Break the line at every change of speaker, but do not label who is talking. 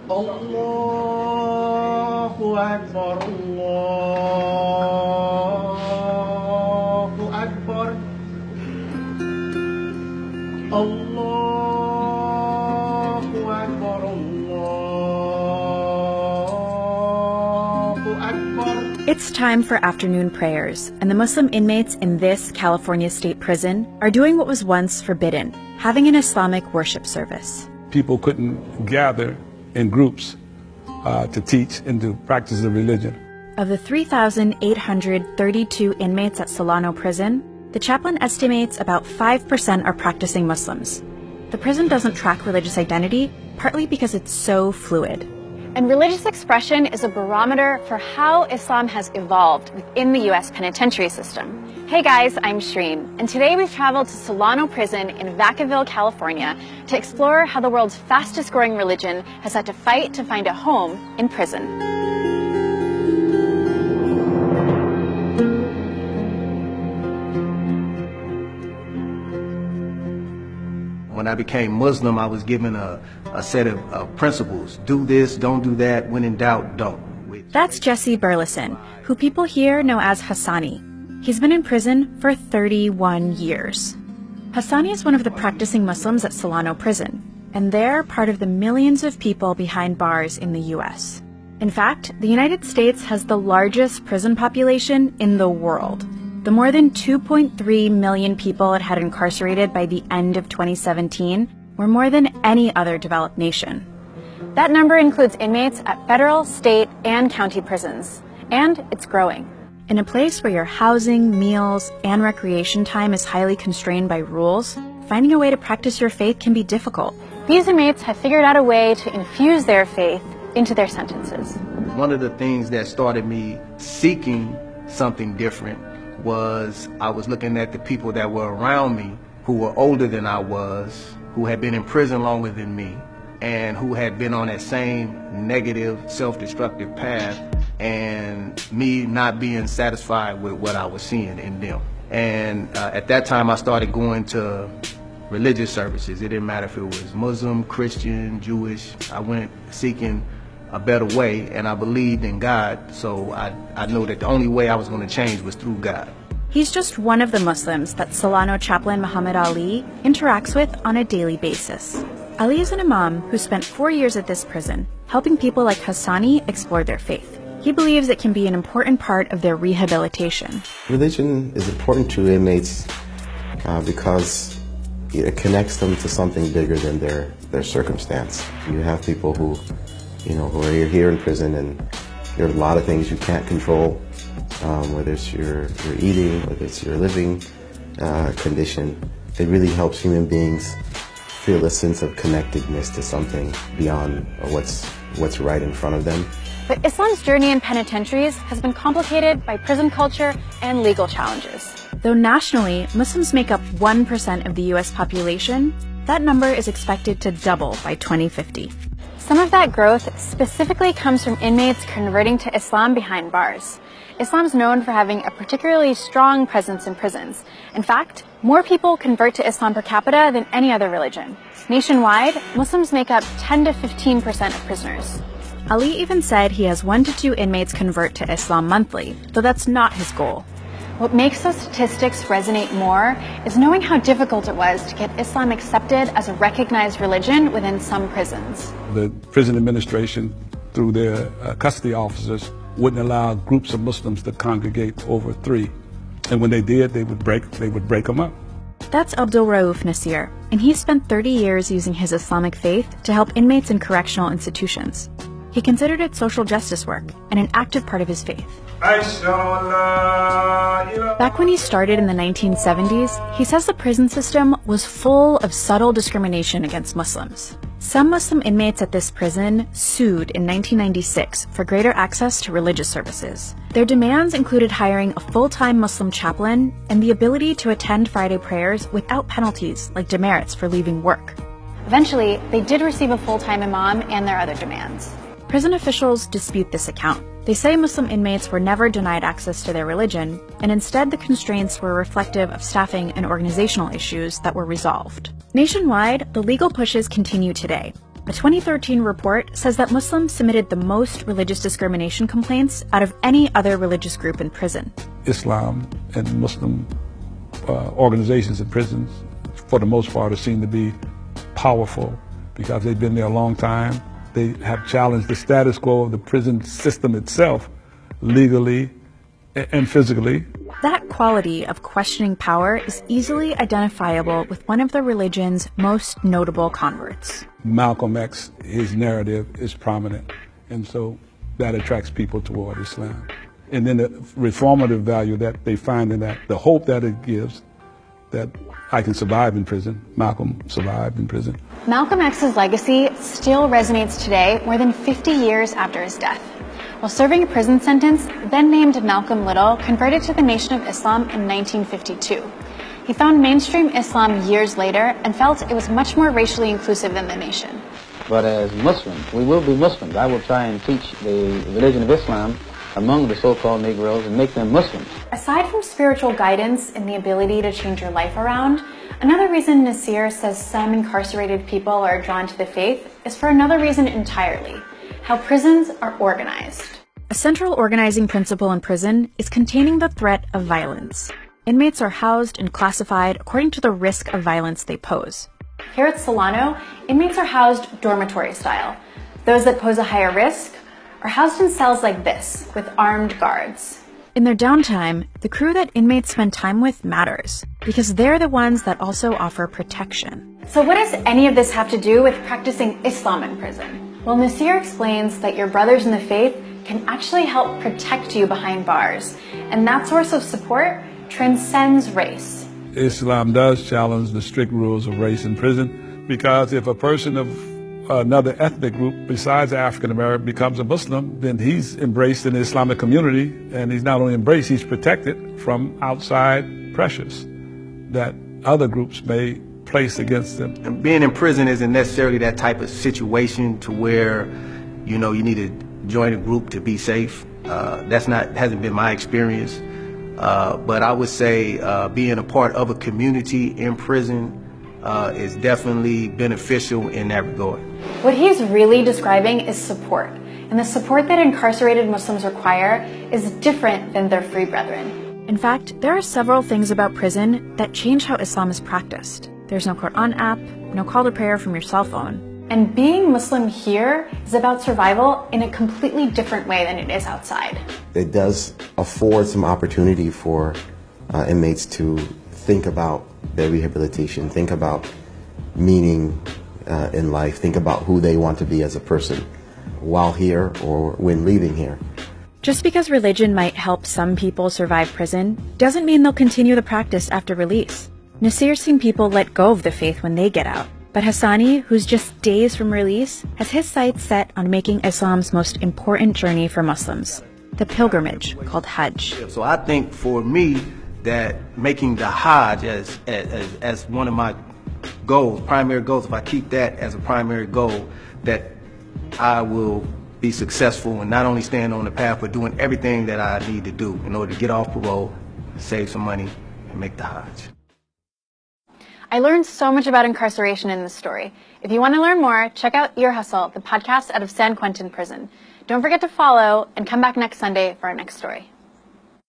Allahu Akbar, Allahu Akbar, Allahu Akbar, Allahu Akbar.
It's time for afternoon prayers, and the Muslim inmates in this California state prison are doing what was once forbidden, having an Islamic worship service.
People couldn't gather in groups to teach and to practice the religion.
Of the 3,832 inmates at Solano Prison, the chaplain estimates about 5% are practicing Muslims. The prison doesn't track religious identity, partly because it's so fluid.
And religious expression is a barometer for how Islam has evolved within the U.S. penitentiary system. Hey guys, I'm Shreen, and today we've traveled to Solano Prison in Vacaville, California to explore how the world's fastest growing religion has had to fight to find a home in prison.
When I became Muslim, I was given a set of principles. Do this, don't do that. When in doubt, don't.
That's Jesse Burleson, who people here know as Hassani. He's been in prison for 31 years. Hassani is one of the practicing Muslims at Solano Prison, and they're part of the millions of people behind bars in the U.S. In fact, the United States has the largest prison population in the world. The more than 2.3 million people it had incarcerated by the end of 2017 were more than any other developed nation.
That number includes inmates at federal, state, and county prisons, and it's growing.
In a place where your housing, meals, and recreation time is highly constrained by rules, finding a way to practice your faith can be difficult.
These inmates have figured out a way to infuse their faith into their sentences.
One of the things that started me seeking something different was I was looking at the people that were around me who were older than I was, who had been in prison longer than me, and who had been on that same negative, self-destructive path, and me not being satisfied with what I was seeing in them. And at that time, I started going to religious services. It didn't matter if it was Muslim, Christian, Jewish. I went seeking a better way, and I believed in God, so I knew that the only way I was going to change was through God.
He's just one of the Muslims that Solano chaplain Muhammad Ali interacts with on a daily basis. Ali is an imam who spent 4 years at this prison, helping people like Hassani explore their faith. He believes it can be an important part of their rehabilitation.
Religion is important to inmates because it connects them to something bigger than their circumstance. You have people who are here in prison, and there are a lot of things you can't control, whether it's your eating, whether it's your living condition. It really helps human beings feel a sense of connectedness to something beyond what's right in front of them.
But Islam's journey in penitentiaries has been complicated by prison culture and legal challenges.
Though nationally, Muslims make up 1% of the U.S. population, that number is expected to double by 2050.
Some of that growth specifically comes from inmates converting to Islam behind bars. Islam's known for having a particularly strong presence in prisons. In fact, more people convert to Islam per capita than any other religion. Nationwide, Muslims make up 10 to 15% of prisoners.
Ali even said he has 1 to 2 inmates convert to Islam monthly, though that's not his goal.
What makes those statistics resonate more is knowing how difficult it was to get Islam accepted as a recognized religion within some prisons.
The prison administration, through their custody officers, wouldn't allow groups of Muslims to congregate over 3. And when they did, they would break them up.
That's Abdul Rauf Nasir, and he spent 30 years using his Islamic faith to help inmates in correctional institutions. He considered it social justice work and an active part of his faith. Back when he started in the 1970s, he says the prison system was full of subtle discrimination against Muslims. Some Muslim inmates at this prison sued in 1996 for greater access to religious services. Their demands included hiring a full-time Muslim chaplain and the ability to attend Friday prayers without penalties like demerits for leaving work.
Eventually, they did receive a full-time imam and their other demands.
Prison officials dispute this account. They say Muslim inmates were never denied access to their religion, and instead the constraints were reflective of staffing and organizational issues that were resolved. Nationwide, the legal pushes continue today. A 2013 report says that Muslims submitted the most religious discrimination complaints out of any other religious group in prison.
Islam and Muslim organizations in prisons, for the most part, are seen to be powerful because they've been there a long time. They have challenged the status quo of the prison system itself, legally and physically.
That quality of questioning power is easily identifiable with one of the religion's most notable converts.
Malcolm X, his narrative is prominent, and so that attracts people toward Islam. And then the reformative value that they find in that, the hope that it gives, that I can survive in prison. Malcolm survived in prison.
Malcolm X's legacy still resonates today, more than 50 years after his death. While serving a prison sentence, then named Malcolm Little converted to the Nation of Islam in 1952. He found mainstream Islam years later and felt it was much more racially inclusive than the nation.
But as Muslims, we will be Muslims. I will try and teach the religion of Islam among the so-called Negroes and make them Muslims.
Aside from spiritual guidance and the ability to change your life around, another reason Nasir says some incarcerated people are drawn to the faith is for another reason entirely: how prisons are organized.
A central organizing principle in prison is containing the threat of violence. Inmates are housed and classified according to the risk of violence they pose.
Here at Solano, inmates are housed dormitory style. Those that pose a higher risk are housed in cells like this, with armed guards.
In their downtime, the crew that inmates spend time with matters, because they're the ones that also offer protection.
So what does any of this have to do with practicing Islam in prison? Well, Nasir explains that your brothers in the faith can actually help protect you behind bars, and that source of support transcends race.
Islam does challenge the strict rules of race in prison, because if a person of another ethnic group besides African American becomes a Muslim, then he's embraced in the Islamic community, and he's not only embraced, he's protected from outside pressures that other groups may place against them.
And being in prison isn't necessarily that type of situation to where, you need to join a group to be safe. Hasn't been my experience. But I would say being a part of a community in prison is definitely beneficial in that regard.
What he's really describing is support, and the support that incarcerated Muslims require is different than their free brethren.
In fact, there are several things about prison that change how Islam is practiced. There's no Quran app, no call to prayer from your cell phone.
And being Muslim here is about survival in a completely different way than it is outside.
It does afford some opportunity for inmates to think about their rehabilitation, think about meaning in life, think about who they want to be as a person while here or when leaving here.
Just because religion might help some people survive prison doesn't mean they'll continue the practice after release. Nasir's seen people let go of the faith when they get out. But Hassani, who's just days from release, has his sights set on making Islam's most important journey for Muslims, the pilgrimage called Hajj.
So I think for me that making the Hajj as one of my goals, primary goals, if I keep that as a primary goal, that I will be successful in not only staying on the path, but doing everything that I need to do in order to get off parole, save some money, and make the Hajj.
I learned so much about incarceration in this story. If you want to learn more, check out Ear Hustle, the podcast out of San Quentin Prison. Don't forget to follow and come back next Sunday for our next story.